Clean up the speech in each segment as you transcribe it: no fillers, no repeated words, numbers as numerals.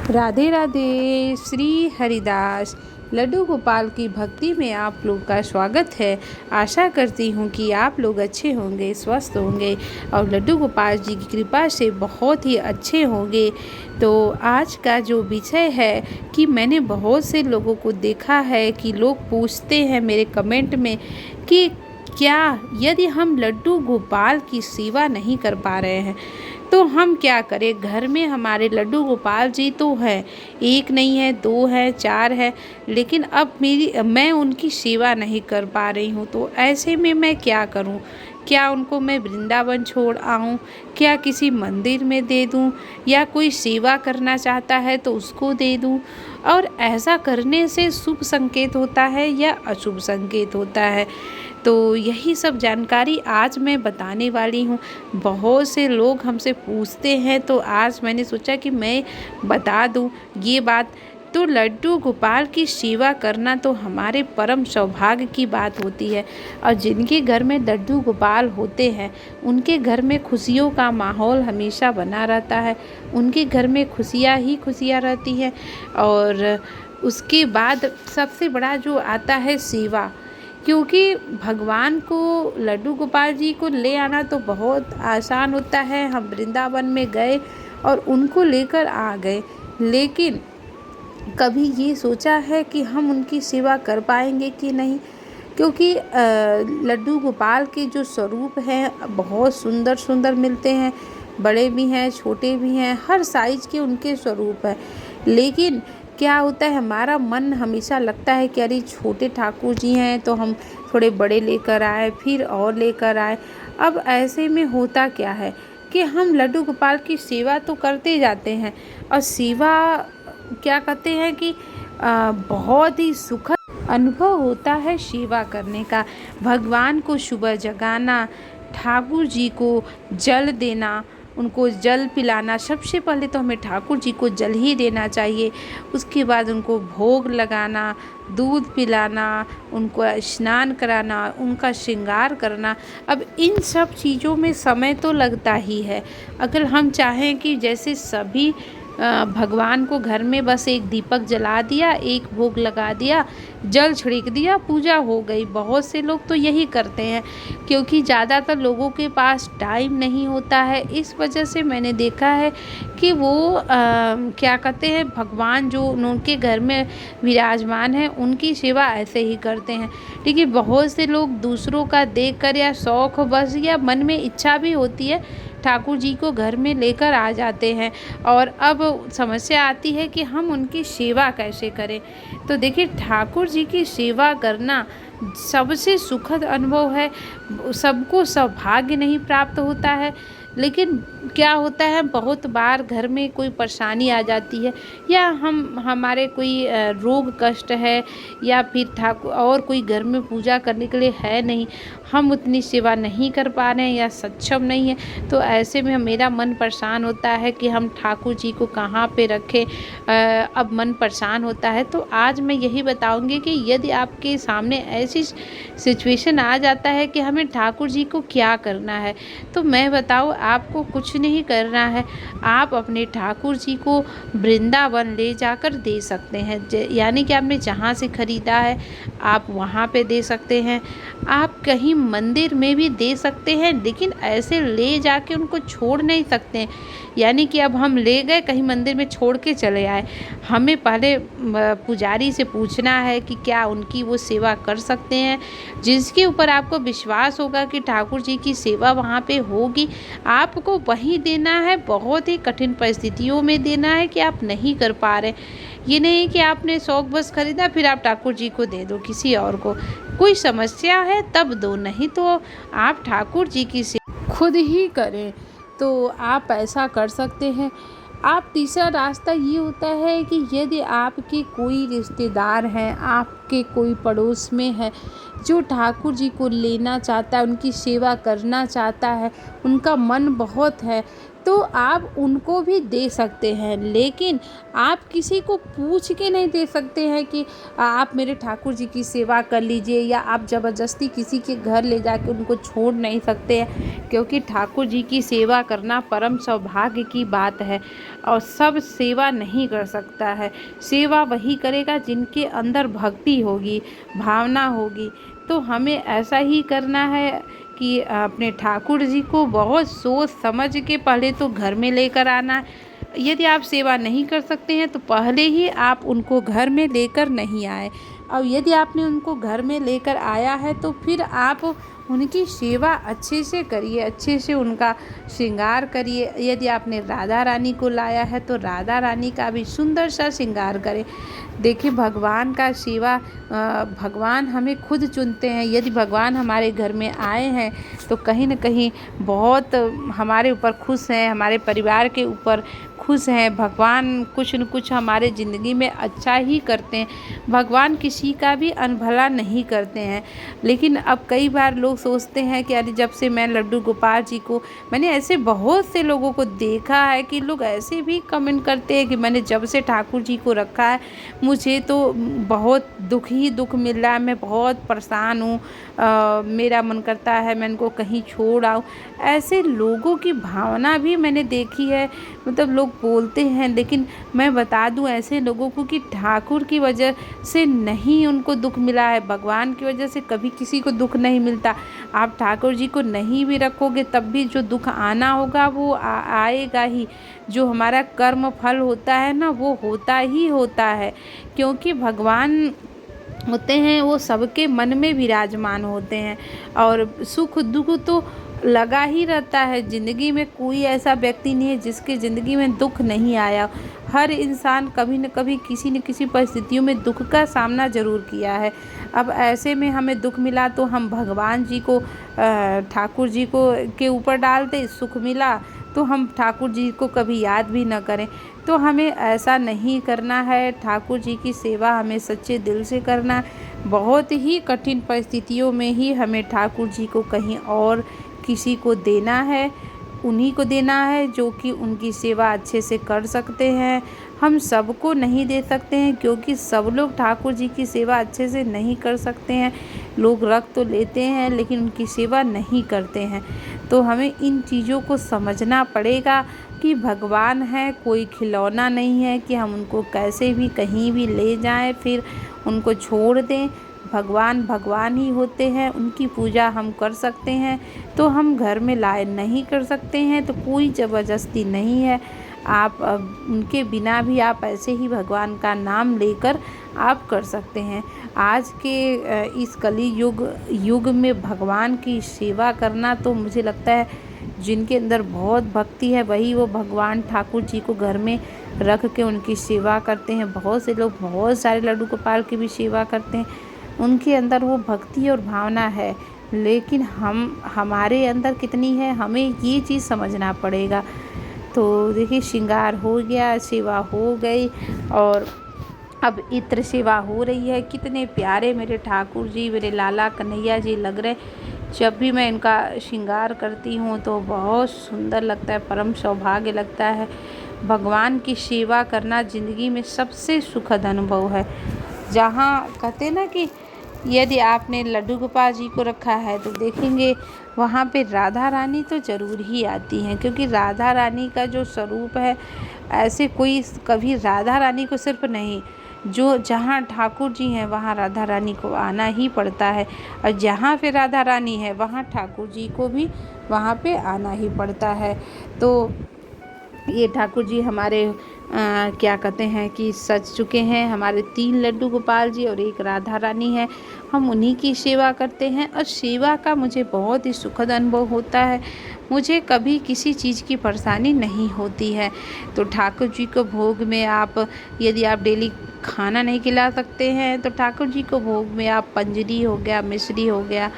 राधे राधे। श्री हरिदास लड्डू गोपाल की भक्ति में आप लोग का स्वागत है। आशा करती हूँ कि आप लोग अच्छे होंगे, स्वस्थ होंगे और लड्डू गोपाल जी की कृपा से बहुत ही अच्छे होंगे। तो आज का जो विषय है कि मैंने बहुत से लोगों को देखा है कि लोग पूछते हैं मेरे कमेंट में कि क्या यदि हम लड्डू गोपाल की सेवा नहीं कर पा रहे हैं तो हम क्या करें। घर में हमारे लड्डू गोपाल जी तो हैं, एक नहीं है, दो है, चार है, लेकिन अब मैं उनकी सेवा नहीं कर पा रही हूँ। तो ऐसे में मैं क्या करूँ? क्या उनको मैं वृंदावन छोड़ आऊँ? क्या किसी मंदिर में दे दूँ? या कोई सेवा करना चाहता है तो उसको दे दूँ? और ऐसा करने से शुभ संकेत होता है या अशुभ संकेत होता है? तो यही सब जानकारी आज मैं बताने वाली हूँ। बहुत से लोग हमसे पूछते हैं तो आज मैंने सोचा कि मैं बता दूँ ये बात। तो लड्डू गोपाल की सेवा करना तो हमारे परम सौभाग्य की बात होती है और जिनके घर में लड्डू गोपाल होते हैं उनके घर में खुशियों का माहौल हमेशा बना रहता है। उनके घर में खुशियाँ ही खुशियाँ रहती हैं। और उसके बाद सबसे बड़ा जो आता है सेवा, क्योंकि भगवान को लड्डू गोपाल जी को ले आना तो बहुत आसान होता है। हम वृंदावन में गए और उनको लेकर आ गए, लेकिन कभी ये सोचा है कि हम उनकी सेवा कर पाएंगे कि नहीं? क्योंकि लड्डू गोपाल के जो स्वरूप हैं बहुत सुंदर सुंदर मिलते हैं, बड़े भी हैं, छोटे भी हैं, हर साइज के उनके स्वरूप हैं। लेकिन क्या होता है, हमारा मन हमेशा लगता है कि अरे छोटे ठाकुर जी हैं तो हम थोड़े बड़े लेकर आए, फिर और लेकर आए। अब ऐसे में होता क्या है कि हम लड्डू गोपाल की सेवा तो करते जाते हैं और सेवा क्या कहते हैं कि बहुत ही सुखद अनुभव होता है सेवा करने का। भगवान को सुबह जगाना, ठाकुर जी को जल देना, उनको जल पिलाना। सबसे पहले तो हमें ठाकुर जी को जल ही देना चाहिए। उसके बाद उनको भोग लगाना, दूध पिलाना, उनको स्नान कराना, उनका श्रृंगार करना। अब इन सब चीज़ों में समय तो लगता ही है। अगर हम चाहें कि जैसे सभी भगवान को घर में बस एक दीपक जला दिया, एक भोग लगा दिया, जल छिड़क दिया, पूजा हो गई। बहुत से लोग तो यही करते हैं क्योंकि ज़्यादातर लोगों के पास टाइम नहीं होता है। इस वजह से मैंने देखा है कि वो क्या कहते हैं, भगवान जो उनके घर में विराजमान है उनकी सेवा ऐसे ही करते हैं। लेकिन बहुत से लोग दूसरों का देखकर या शौक बस या मन में इच्छा भी होती है, ठाकुर जी को घर में लेकर आ जाते हैं। और अब समस्या आती है कि हम उनकी सेवा कैसे करें। तो देखिए, ठाकुर जी की सेवा करना सबसे सुखद अनुभव है। सबको सौभाग्य नहीं प्राप्त होता है, लेकिन क्या होता है, बहुत बार घर में कोई परेशानी आ जाती है या हमारे कोई रोग कष्ट है या फिर ठाकुर और कोई घर में पूजा करने के लिए है नहीं, हम उतनी सेवा नहीं कर पा रहे हैं या सक्षम नहीं है। तो ऐसे में मेरा मन परेशान होता है कि हम ठाकुर जी को कहाँ पे रखें। अब मन परेशान होता है। तो आज मैं यही बताऊंगी कि यदि आपके सामने ऐसी सिचुएशन आ जाता है कि हमें ठाकुर जी को क्या करना है, तो मैं बताऊँ, आपको कुछ नहीं करना है। आप अपने ठाकुर जी को वृंदावन ले जाकर दे सकते हैं। यानी कि आपने जहाँ से ख़रीदा है आप वहाँ पे दे सकते हैं। आप कहीं मंदिर में भी दे सकते हैं, लेकिन ऐसे ले जाके उनको छोड़ नहीं सकते हैं। यानी कि अब हम ले गए कहीं मंदिर में छोड़ के चले आए, हमें पहले पुजारी से पूछना है कि क्या उनकी वो सेवा कर सकते हैं। जिसके ऊपर आपको विश्वास होगा कि ठाकुर जी की सेवा वहाँ पे होगी, आपको वहीं देना है। बहुत ही कठिन परिस्थितियों में देना है कि आप नहीं कर पा रहे। ये नहीं कि आपने शौक बस खरीदा फिर आप ठाकुर जी को दे दो, किसी और को। कोई समस्या है तब दो, नहीं तो आप ठाकुर जी की सेवा खुद ही करें। तो आप ऐसा कर सकते हैं। आप तीसरा रास्ता ये होता है कि यदि आपके कोई रिश्तेदार हैं, आपके कोई पड़ोस में है जो ठाकुर जी को लेना चाहता है, उनकी सेवा करना चाहता है, उनका मन बहुत है, तो आप उनको भी दे सकते हैं, लेकिन आप किसी को पूछ के नहीं दे सकते हैं कि आप मेरे ठाकुर जी की सेवा कर लीजिए, या आप ज़बरदस्ती किसी के घर ले जाके उनको छोड़ नहीं सकते हैं, क्योंकि ठाकुर जी की सेवा करना परम सौभाग्य की बात है और सब सेवा नहीं कर सकता है। सेवा वही करेगा जिनके अंदर भक्ति होगी, भावना होगी। तो हमें ऐसा ही करना है कि अपने ठाकुर जी को बहुत सोच समझ के पहले तो घर में लेकर आना है। यदि आप सेवा नहीं कर सकते हैं तो पहले ही आप उनको घर में लेकर नहीं आए, और यदि आपने उनको घर में लेकर आया है तो फिर आप उनकी सेवा अच्छे से करिए, अच्छे से उनका श्रृंगार करिए। यदि आपने राधा रानी को लाया है तो राधा रानी का भी सुंदर सा श्रृंगार करें। देखिए, भगवान का सेवा भगवान हमें खुद चुनते हैं। यदि भगवान हमारे घर में आए हैं तो कहीं न कहीं बहुत हमारे ऊपर खुश हैं, हमारे परिवार के ऊपर खुश हैं। भगवान कुछ न कुछ हमारे ज़िंदगी में अच्छा ही करते हैं। भगवान किसी का भी अनभला नहीं करते हैं। लेकिन अब कई बार लोग सोचते हैं कि अरे, जब से मैं लड्डू गोपाल जी को, मैंने ऐसे बहुत से लोगों को देखा है कि लोग ऐसे भी कमेंट करते हैं कि मैंने जब से ठाकुर जी को रखा है मुझे तो बहुत दुख ही दुख मिल रहा है, मैं बहुत परेशान हूँ, मेरा मन करता है मैं इनको कहीं छोड़ आऊँ। ऐसे लोगों की भावना भी मैंने देखी है, मतलब लोग बोलते हैं। लेकिन मैं बता दूं ऐसे लोगों को कि ठाकुर की वजह से नहीं उनको दुख मिला है, भगवान की वजह से कभी किसी को दुख नहीं मिलता। आप ठाकुर जी को नहीं भी रखोगे तब भी जो दुख आना होगा वो आएगा ही। जो हमारा कर्म फल होता है ना, वो होता ही होता है, क्योंकि भगवान होते हैं वो सबके मन में विराजमान होते हैं। और सुख दुख तो लगा ही रहता है। ज़िंदगी में कोई ऐसा व्यक्ति नहीं है जिसके ज़िंदगी में दुख नहीं आया। हर इंसान कभी न कभी किसी न किसी परिस्थितियों में दुख का सामना ज़रूर किया है। अब ऐसे में हमें दुख मिला तो हम भगवान जी को, ठाकुर जी को के ऊपर डाल दें। सुख मिला तो हम ठाकुर जी को कभी याद भी न करें। तो हमें ऐसा नहीं करना है। ठाकुर जी की सेवा हमें सच्चे दिल से करना है। बहुत ही कठिन परिस्थितियों में ही हमें ठाकुर जी को कहीं और किसी को देना है, उन्हीं को देना है जो कि उनकी सेवा अच्छे से कर सकते हैं। हम सबको नहीं दे सकते हैं, क्योंकि सब लोग ठाकुर जी की सेवा अच्छे से नहीं कर सकते हैं। लोग रख तो लेते हैं लेकिन उनकी सेवा नहीं करते हैं। तो हमें इन चीज़ों को समझना पड़ेगा कि भगवान है, कोई खिलौना नहीं है कि हम उनको कैसे भी कहीं भी ले जाएं फिर उनको छोड़ दें। भगवान भगवान ही होते हैं, उनकी पूजा हम कर सकते हैं तो हम घर में लाए नहीं कर सकते हैं तो कोई ज़बरदस्ती नहीं है। आप उनके बिना भी आप ऐसे ही भगवान का नाम लेकर आप कर सकते हैं। आज के इस कली युग में भगवान की सेवा करना तो मुझे लगता है जिनके अंदर बहुत भक्ति है वही वो भगवान ठाकुर जी को घर में रख के उनकी सेवा करते हैं। बहुत से लोग बहुत सारे लड्डू गोपाल की भी सेवा करते हैं, उनके अंदर वो भक्ति और भावना है। लेकिन हमारे अंदर कितनी है, हमें ये चीज़ समझना पड़ेगा। तो देखिए, श्रृंगार हो गया, सेवा हो गई और अब इत्र सेवा हो रही है। कितने प्यारे मेरे ठाकुर जी, मेरे लाला कन्हैया जी लग रहे। जब भी मैं इनका श्रृंगार करती हूँ तो बहुत सुंदर लगता है, परम सौभाग्य लगता है। भगवान की सेवा करना ज़िंदगी में सबसे सुखद अनुभव है। जहाँ कहते ना कि यदि आपने लड्डू गोपाल जी को रखा है तो देखेंगे वहाँ पे राधा रानी तो ज़रूर ही आती हैं, क्योंकि राधा रानी का जो स्वरूप है, ऐसे कोई कभी राधा रानी को सिर्फ नहीं, जो जहाँ ठाकुर जी हैं वहाँ राधा रानी को आना ही पड़ता है, और जहाँ पे राधा रानी है वहाँ ठाकुर जी को भी वहाँ पे आना ही पड़ता है। तो ये ठाकुर जी हमारे क्या कहते हैं कि सज चुके हैं। हमारे 3 लड्डू गोपाल जी और 1 राधा रानी है। हम उन्हीं की सेवा करते हैं और सेवा का मुझे बहुत ही सुखद अनुभव होता है। मुझे कभी किसी चीज़ की परेशानी नहीं होती है। तो ठाकुर जी को भोग में आप, यदि आप डेली खाना नहीं खिला सकते हैं तो ठाकुर जी को भोग में आप पंजरी हो गया, मिश्री हो गया,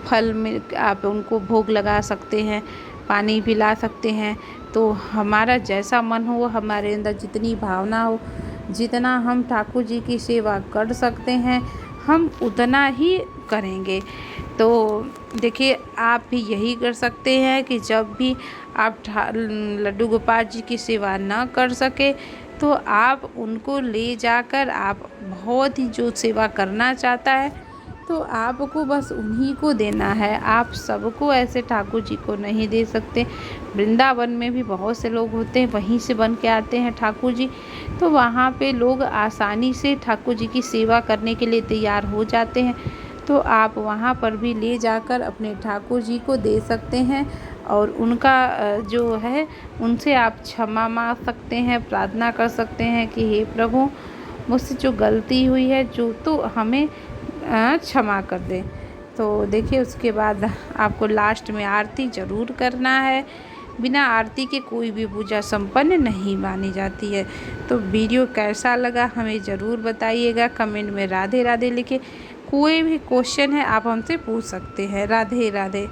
फल में आप उनको भोग लगा सकते हैं, पानी पिला सकते हैं। तो हमारा जैसा मन हो, हमारे अंदर जितनी भावना हो, जितना हम ठाकुर जी की सेवा कर सकते हैं हम उतना ही करेंगे। तो देखिए आप भी यही कर सकते हैं कि जब भी आप लड्डू गोपाल जी की सेवा ना कर सके तो आप उनको ले जाकर आप बहुत ही जो सेवा करना चाहता है तो आपको बस उन्हीं को देना है। आप सबको ऐसे ठाकुर जी को नहीं दे सकते। वृंदावन में भी बहुत से लोग होते हैं, वहीं से बन के आते हैं ठाकुर जी, तो वहाँ पे लोग आसानी से ठाकुर जी की सेवा करने के लिए तैयार हो जाते हैं। तो आप वहाँ पर भी ले जाकर अपने ठाकुर जी को दे सकते हैं और उनका जो है उनसे आप क्षमा मांग सकते हैं, प्रार्थना कर सकते हैं कि हे प्रभु मुझसे जो गलती हुई है जो तो हमें क्षमा कर दे। तो देखिए उसके बाद आपको लास्ट में आरती ज़रूर करना है। बिना आरती के कोई भी पूजा संपन्न नहीं मानी जाती है। तो वीडियो कैसा लगा हमें ज़रूर बताइएगा, कमेंट में राधे राधे लिखे। कोई भी क्वेश्चन है आप हमसे पूछ सकते हैं। राधे राधे।